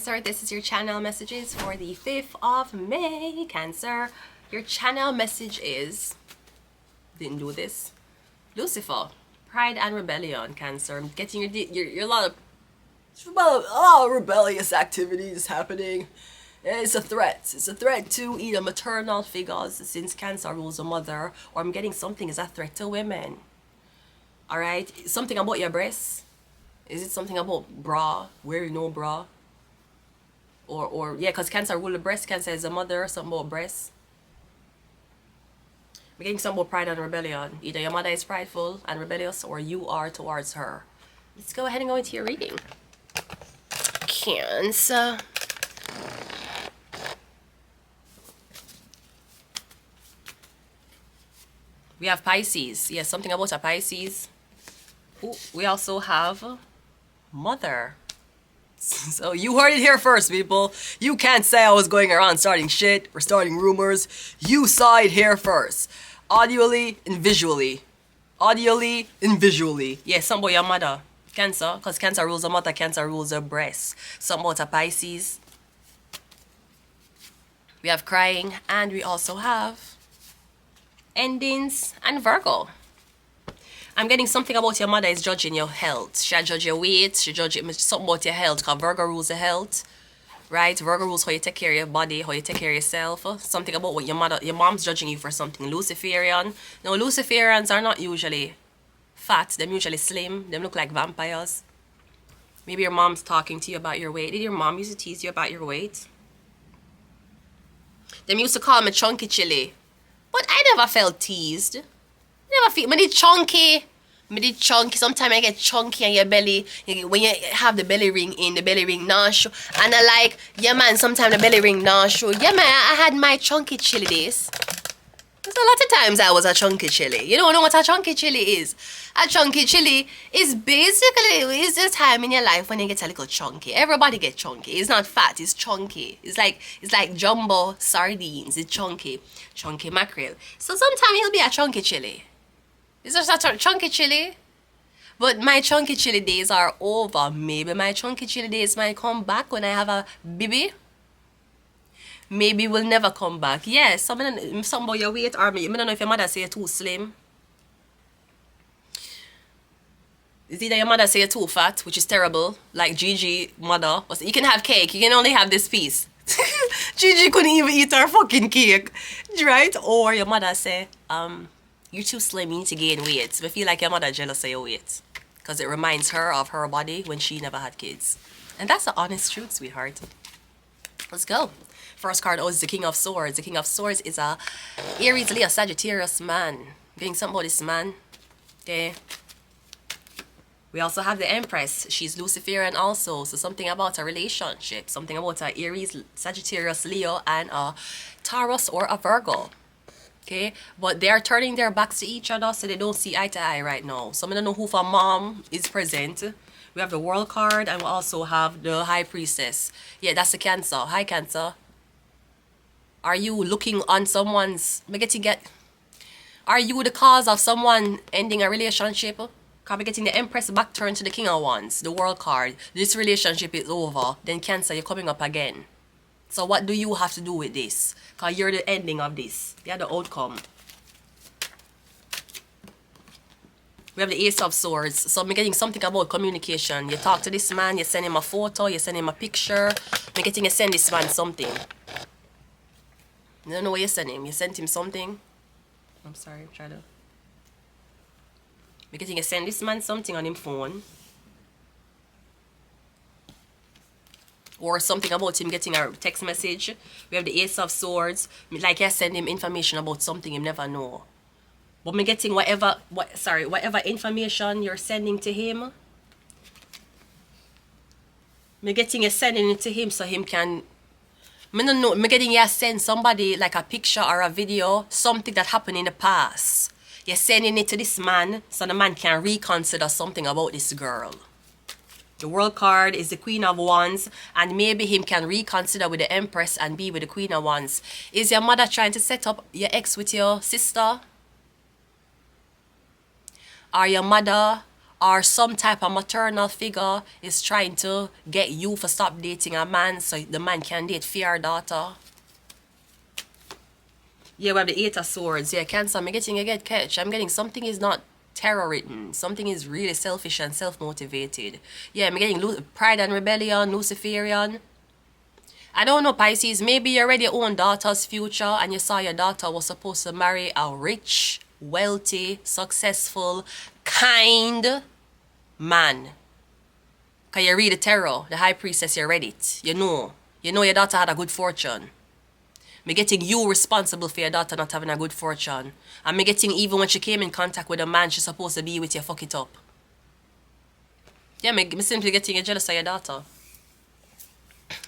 Cancer, this is your channel messages for the 5th of May. Cancer, your channel message is, didn't do this, Lucifer, pride and rebellion. Cancer, I'm getting your a lot of rebellious activities happening. It's a threat. It's a threat to either maternal figures, since Cancer rules a mother, or I'm getting something as a threat to women. Alright, something about your breasts. Is it something about bra, wearing no bra? Or yeah, because Cancer rule the breast. Cancer is a mother, something about breasts. We're getting something about pride and rebellion. Either your mother is prideful and rebellious, or you are towards her. Let's go ahead and go into your reading. Cancer. We have Pisces. Yes, something about a Pisces. Ooh, we also have Mother. So you heard it here first, people. You can't say I was going around starting shit or starting rumors. You saw it here first. Audioly and visually. Audioly and visually. Yeah, something about your mother. Cancer, because Cancer rules a mother, Cancer rules a breast. Something about a Pisces. We have crying, and we also have endings and Virgo. I'm getting something about your mother is judging your health. She judge your weight, she judge something about your health, because Virgo rules the health, right? Virgo rules how you take care of your body, how you take care of yourself. Something about what your mom's judging you for something. Luciferian. No, Luciferians are not usually fat. They're usually slim. They look like vampires. Maybe your mom's talking to you about your weight. Did your mom used to tease you about your weight? Them used to call me chunky chili. But I never felt teased. Never feel. Me did chunky. Sometimes I get chunky on your belly. When you have the belly ring in, the belly ring not show. And I like, yeah man, sometimes the belly ring not show. Yeah man, I had my chunky chili days. There's a lot of times I was a chunky chili. You don't know what a chunky chili is. A chunky chili is basically is the time in your life when you get a little chunky. Everybody get chunky. It's not fat, it's chunky. It's like jumbo sardines. It's chunky. Chunky mackerel. So sometimes you'll be a chunky chili. Is there such a chunky chili? But my chunky chili days are over. Maybe my chunky chili days might come back when I have a baby. Maybe will never come back. Yes, something about your weight, or maybe I don't know if your mother say you're too slim. It's either your mother say you're too fat, which is terrible, like Gigi mother. You can have cake, you can only have this piece. Gigi couldn't even eat her fucking cake, right? Or your mother say, you're too slim, you need to gain weight. So I feel like your mother jealous of your weight, because it reminds her of her body when she never had kids. And that's the honest truth, sweetheart. Let's go. First card is the King of Swords. The King of Swords is a Aries, Leo, Sagittarius man. Getting something about this man. Okay. We also have the Empress. She's Luciferian also. So something about a relationship. Something about a Aries, Sagittarius, Leo, and a Taurus or a Virgo. Okay. But they are turning their backs to each other, so they don't see eye to eye right now. So I don't know who for mom is present. We have the World card, and we also have the High Priestess. Yeah, that's the Cancer. Hi, Cancer. Are you looking on someone's... Are you the cause of someone ending a relationship? Because we're getting the Empress back turned to the King of Wands, the World card. This relationship is over. Then Cancer, you're coming up again. So what do you have to do with this? Because you're the ending of this. You're the outcome. We have the Ace of Swords. So I'm getting something about communication. You talk to this man, you send him a photo, you send him a picture. I'm getting you send this man something. I don't know what you sent him. You sent him something. I'm sorry, try to. I'm getting you send this man something on his phone. Or something about him getting a text message. We have the Ace of Swords. Like I send him information about something you never know. But me getting whatever information you're sending to him. Me getting you sending it to him so him can. Me don't know. Me getting you send somebody like a picture or a video, something that happened in the past. You're sending it to this man so the man can reconsider something about this girl. The World card is the Queen of Wands, and maybe him can reconsider with the Empress and be with the Queen of Wands. Is your mother trying to set up your ex with your sister? Or your mother or some type of maternal figure is trying to get you to stop dating a man so the man can date for your daughter. Yeah, we have the 8 of Swords. Yeah, Cancer, I'm getting a get catch. I'm getting something is not terror written. Something is really selfish and self-motivated. Yeah, I'm getting pride and rebellion, Luciferian. I don't know, Pisces. Maybe you already own daughter's future and you saw your daughter was supposed to marry a rich, wealthy, successful, kind man. Because you read the tarot, the high priestess, you read it. You know your daughter had a good fortune. Me getting you responsible for your daughter not having a good fortune. And me getting even when she came in contact with a man she's supposed to be with, you fuck it up. Yeah, me simply getting you jealous of your daughter.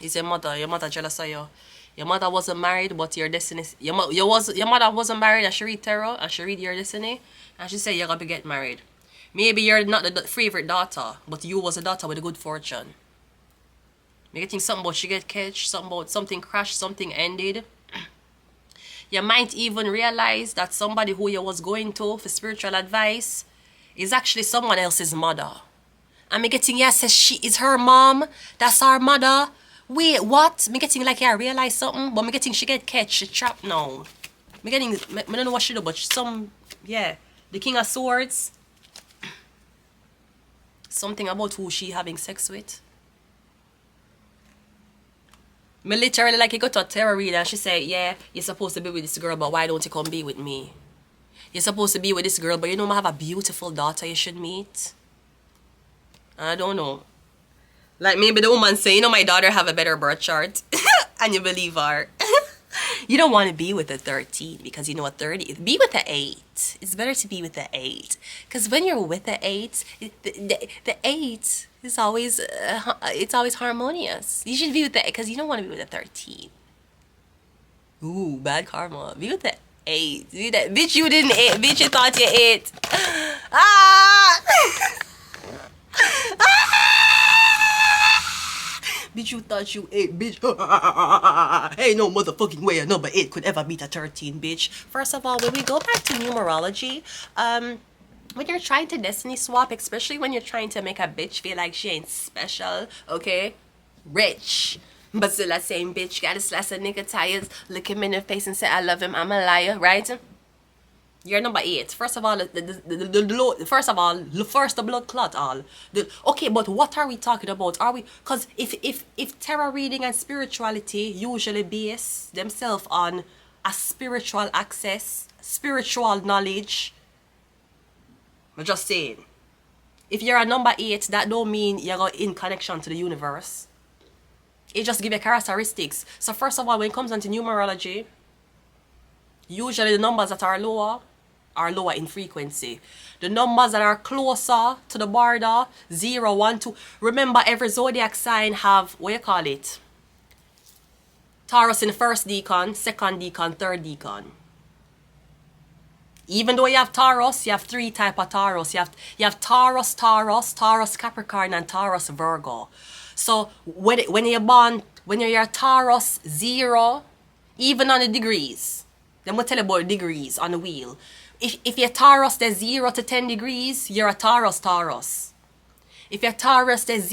It's your mother jealous of you. Your mother wasn't married, but your destiny, your mother wasn't married and she read tarot and she read your destiny and she said you're gonna get married. Maybe you're not the favorite daughter, but you was a daughter with a good fortune. Me getting something about she get catch, something about something crashed, something ended. You might even realize that somebody who you was going to for spiritual advice is actually someone else's mother. And me getting, yeah, says she is her mom. That's our mother. Wait, what? Me getting like, yeah, I realize something. But me getting she get catch, she trapped now. Me getting, me don't know what she do, but some, yeah. The King of Swords. Something about who she having sex with. Me literally like you go to a tarot reader and she say, yeah, you're supposed to be with this girl, but why don't you come be with me? You're supposed to be with this girl, but you know I have a beautiful daughter you should meet. I don't know. Like maybe the woman say, you know my daughter have a better birth chart. And you believe her. You don't want to be with a 13 because you know a 30. Be with the 8. It's better to be with the 8. Because when you're with the 8, the 8 is always, it's always harmonious. You should be with the 8 because you don't want to be with a 13. Ooh, bad karma. Be with the 8. Be that. Bitch, you didn't 8. Bitch, you thought you 8. Ah! Bitch, you thought you 8, bitch. Hey, no motherfucking way a number 8 could ever beat a 13, bitch. First of all, when we go back to numerology, when you're trying to destiny swap, especially when you're trying to make a bitch feel like she ain't special, okay? Rich. But still that same bitch gotta slice a nigga tires, look him in the face and say, I love him, I'm a liar, right? You're number 8. First of all, the blood clot all. Okay, but what are we talking about? Are we, because if tarot reading and spirituality usually base themselves on a spiritual access, spiritual knowledge, I'm just saying. If you're a number 8, that don't mean you're in connection to the universe. It just gives you characteristics. So first of all, when it comes onto numerology, usually the numbers that are lower in frequency. The numbers that are closer to the border, 0, 1, 2. Remember, every zodiac sign have, what you call it? Taurus in the first decan, second decan, third decan. Even though you have Taurus, you have 3 types of Taurus. You have Taurus, Taurus Capricorn, and Taurus Virgo. So when you're born, when you're a Taurus 0, even on the degrees, then we'll tell you about degrees on the wheel. If you're Taurus, there's 0 to 10 degrees, you're a Taurus. If you're Taurus, there's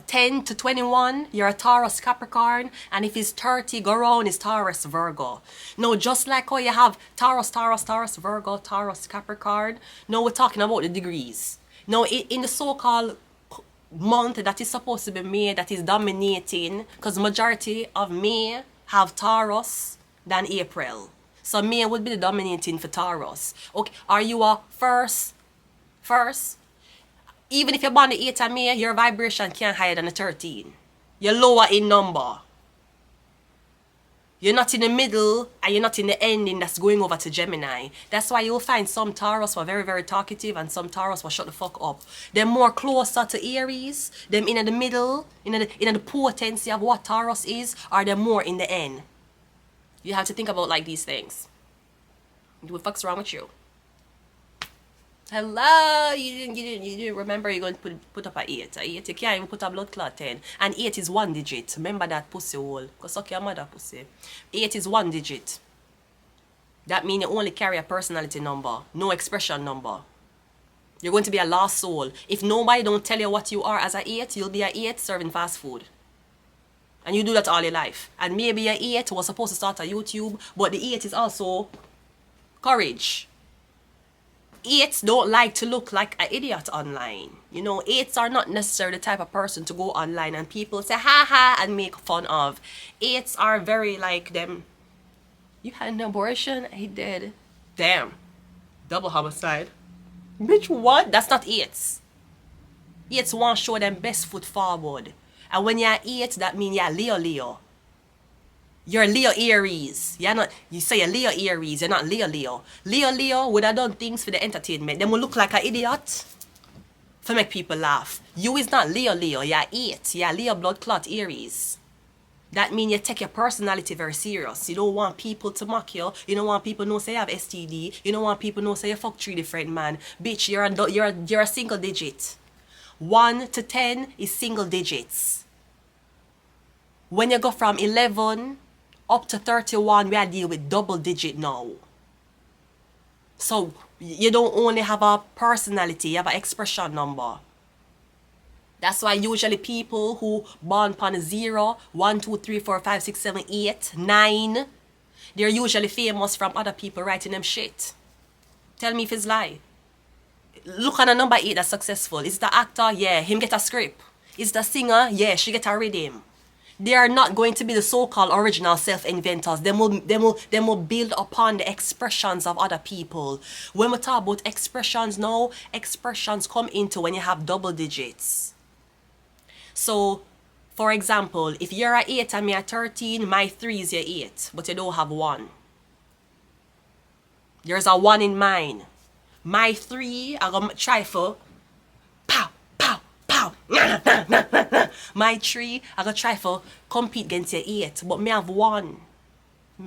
10 to 21, you're a Taurus Capricorn. And if it's 30, go around, it's Taurus Virgo. No, just like how you have Taurus, Virgo, Taurus Capricorn. No, we're talking about the degrees. No, in the so-called month that is supposed to be May, that is dominating, because majority of May have Taurus than April. So May would be the dominating for Taurus. Okay, are you a first? Even if you're born the 8th of May, your vibration can't higher than a 13. You're lower in number. You're not in the middle and you're not in the ending that's going over to Gemini. That's why you'll find some Taurus were very, very talkative and some Taurus will shut the fuck up. They're more closer to Aries, them in the middle, in the potency of what Taurus is, or they're more in the end. You have to think about like these things. What the fuck's wrong with you? Hello, you didn't remember you're going to put up a 8. A 8, you can't even put a blood clot in. And 8 is 1 digit. Remember that pussy hole. Go suck your mother pussy. 8 is 1 digit. That means you only carry a personality number, no expression number. You're going to be a lost soul. If nobody don't tell you what you are as a 8, you'll be a 8 serving fast food. And you do that all your life. And maybe a 8 was supposed to start a YouTube, but the 8 is also courage. 8s don't like to look like an idiot online. You know, 8s are not necessarily the type of person to go online and people say ha ha and make fun of. 8s are very like them. You had an abortion? I did. Damn. Double homicide. Bitch, what? That's not 8s. 8s want to show them best foot forward. And when you're 8, that means you're Leo. You're Leo Aries. You're not, you say you're Leo Aries, you're not Leo. Leo would have done things for the entertainment. They will look like an idiot for make people laugh. You is not Leo, you're 8. You're Leo blood clot Aries. That means you take your personality very serious. You don't want people to mock you. You don't want people to know say you have STD. You don't want people to know say you fuck 3 different man. Bitch, you're a single digit. 1 to 10 is single digits. When you go from 11 up to 31, we are dealing with double digit now. So you don't only have a personality, you have an expression number. That's why usually people who born upon 0, 1, 2, 3, 4, 5, 6, 7, 8, 9, they're usually famous from other people writing them shit. Tell me if it's lie. Look on a number 8 that's successful. Is the actor? Yeah, him get a script. Is the singer? Yeah, she get a rhythm. They are not going to be the so-called original self-inventors. They will build upon the expressions of other people. When we talk about expressions now, expressions come into when you have double digits. So, for example, if you're a 8 and me a 13, my 3 is your 8, but you don't have 1. There's a 1 in mine. My 3, I'm going to try for pow, pow, pow. My 3, I'm going to try for compete against your 8, but me have 1.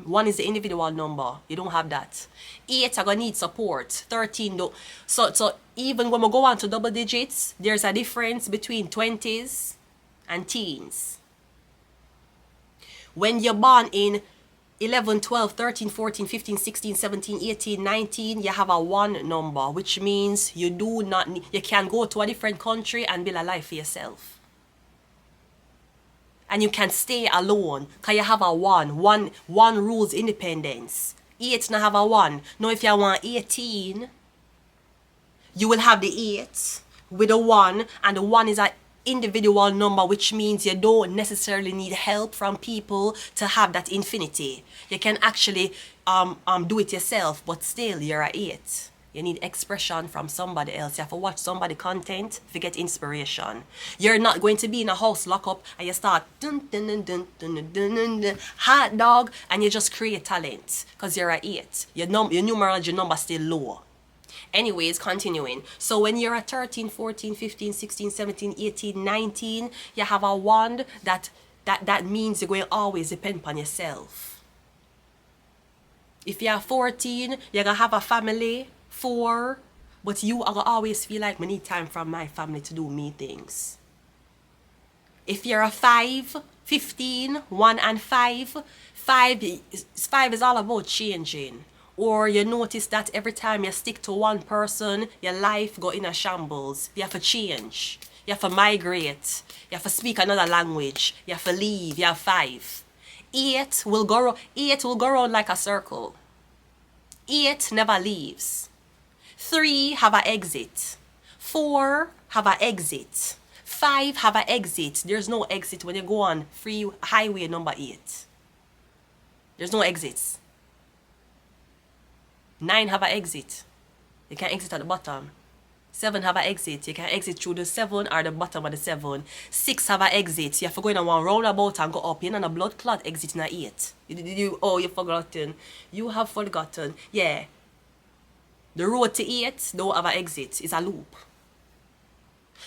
1 is the individual number. You don't have that. 8, I'm going to need support. 13, don't. So even when we go on to double digits, there's a difference between 20s and teens. When you're born in 11, 12, 13, 14, 15, 16, 17, 18, 19, you have a 1 number, which means you do not need, you can go to a different country and build a life for yourself. And you can stay alone because you have a 1. 1 rules independence. 8 now have a 1. Now if you want 18, you will have the 8 with a 1, and the 1 is an individual number, which means you don't necessarily need help from people to have that infinity. You can actually do it yourself, but still you're an 8. You need expression from somebody else. You have to watch somebody content to get inspiration. You're not going to be in a house lock up and you start dun, dun, dun, dun, dun, dun, dun, dun, hot dog, and you just create talent because you're an 8. Your numerology number still low. Anyways, continuing. So when you're at 13, 14, 15, 16, 17, 18, 19, you have a 1 that means you're going to always depend upon yourself. If you're 14, you're going to have a family, 4, but you are going to always feel like I need time from my family to do me things. If you're a 5, 15, 1 and 5 is all about changing. Or you notice that every time you stick to one person, your life go in a shambles. You have to change. You have to migrate. You have to speak another language. You have to leave. You have 5. 8 will go around like a circle. 8 never leaves. 3 have an exit. 4 have an exit. 5 have an exit. There's no exit when you go on free highway number 8. There's no exits. 9 have an exit. You can exit at the bottom. 7 have an exit. You can exit through the 7 or the bottom of the 7. 6 have an exit. You have to go in a one roundabout and go up. You're on a blood clot exit in a 8. You've forgotten. You have forgotten. Yeah. The road to 8 don't have an exit. It's a loop.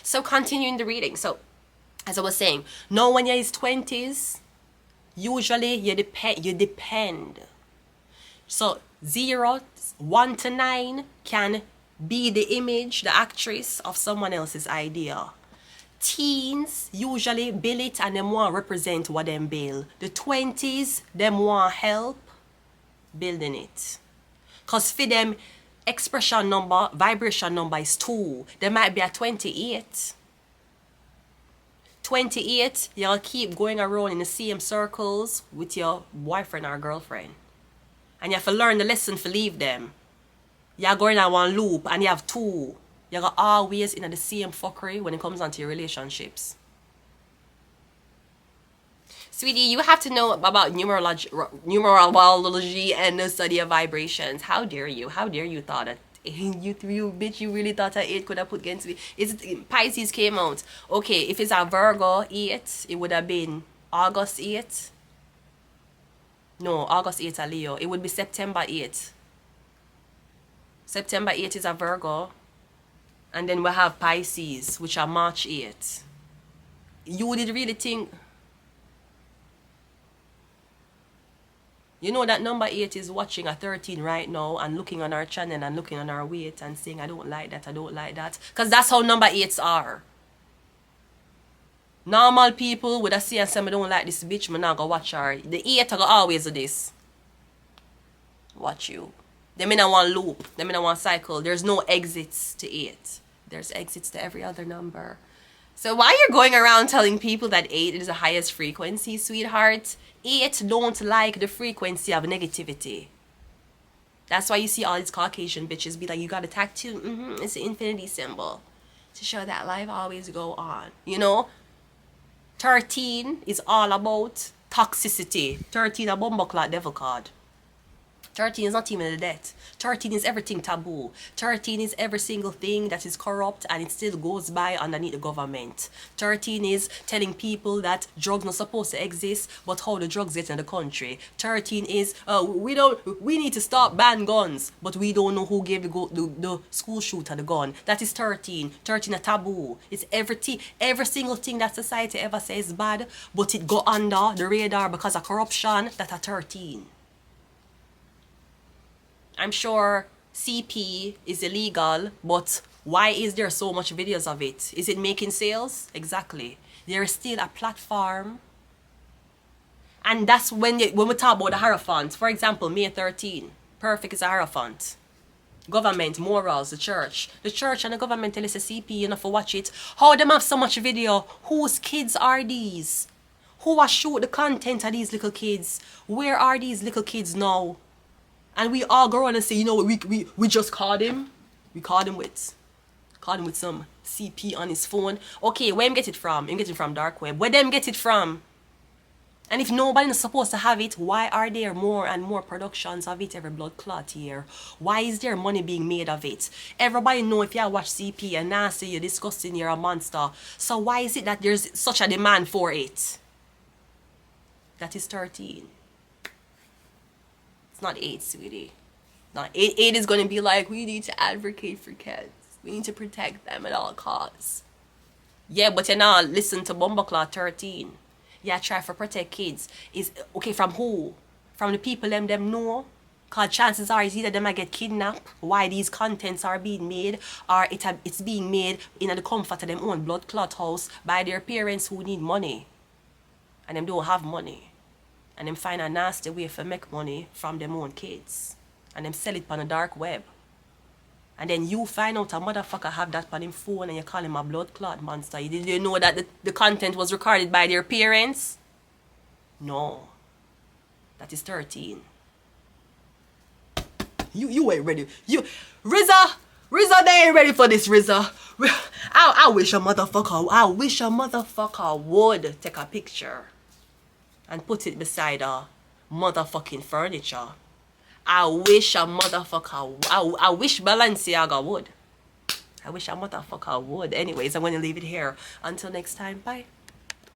So continuing the reading. So as I was saying, now when you're in 20s, usually you depend. So 0, 1 to 9 can be the image, the actress of someone else's idea. Teens usually build it and them want to represent what them build. The 20s, them want help building it. Because for them, expression number, vibration number is 2. There might be a 28. 28, you'll keep going around in the same circles with your boyfriend or girlfriend. And you have to learn the lesson to leave them. You're going on one loop and you have 2. You're always in the same fuckery when it comes onto your relationships. Sweetie, you have to know about numerology and the study of vibrations. How dare you? How dare you thought that you bitch, you really thought that 8 could have put against me? Pisces came out. Okay, if it's a Virgo 8, it would have been August 8. No, August 8 a Leo. It would be September 8. September 8 is a Virgo. And then we have Pisces, which are March 8. You did really think... You know that number 8 is watching a 13 right now and looking on our channel and looking on our weight and saying, I don't like that, I don't like that. Because that's how number 8s are. Normal people would have seen and say, I don't like this bitch, I'm not going to watch her. The 8 are going to always do this. Watch you. Them in a one loop. Them in a one cycle. There's no exits to 8. There's exits to every other number. So why you're going around telling people that 8 is the highest frequency, sweetheart? 8 don't like the frequency of negativity. That's why you see all these Caucasian bitches be like, you got a tattoo? It's an infinity symbol to show that life always go on. You know? 13 is all about toxicity. 13 a bumbleclot devil card. 13 is not even the death. 13 is everything taboo. 13 is every single thing that is corrupt and it still goes by underneath the government. 13 is telling people that drugs not supposed to exist, but how the drugs get in the country. 13 is we need to stop ban guns, but we don't know who gave the school shooter the gun. That is 13. 13 a taboo. It's every single thing that society ever says bad, but it go under the radar because of corruption. That are 13. I'm sure CP is illegal, but why is there so much videos of it? Is it making sales? Exactly. There is still a platform. And that's when we talk about the Hierophant. For example, May 13. Perfect is a Hierophant. Government, morals, the church. The church and the government tell us a CP, you know, for watch it. How them have so much video? Whose kids are these? Who has shoot the content of these little kids? Where are these little kids now? And we all go on and say, you know, we just caught him. We caught him with some CP on his phone. Okay, where him get it from? Him get it from dark web. Where them get it from? And if nobody is supposed to have it, why are there more and more productions of it every blood clot year? Why is there money being made of it? Everybody know if you watch CP and now say you're disgusting, you're a monster. So why is it that there's such a demand for it? That is 13. Not 8, sweetie. Not 8. 8 is going to be like, we need to advocate for kids. We need to protect them at all costs. Yeah, but you now listen to Bumbleclaw 13. Yeah, try to protect kids. Is okay, from who? From the people them know? Because chances are it's either them might get kidnapped, why these contents are being made, or it's being made in the comfort of them own blood clot house by their parents who need money. And them don't have money. And them find a nasty way to make money from them own kids. And them sell it on the dark web. And then you find out a motherfucker have that on him phone and you call him a blood clot monster. You didn't know that the content was recorded by their parents? No. That is 13. You ain't ready. RZA, they ain't ready for this, RZA. I wish a motherfucker would take a picture and put it beside a motherfucking furniture. I wish Balenciaga would. I wish a motherfucker would. Anyways, I'm going to leave it here. Until next time, bye.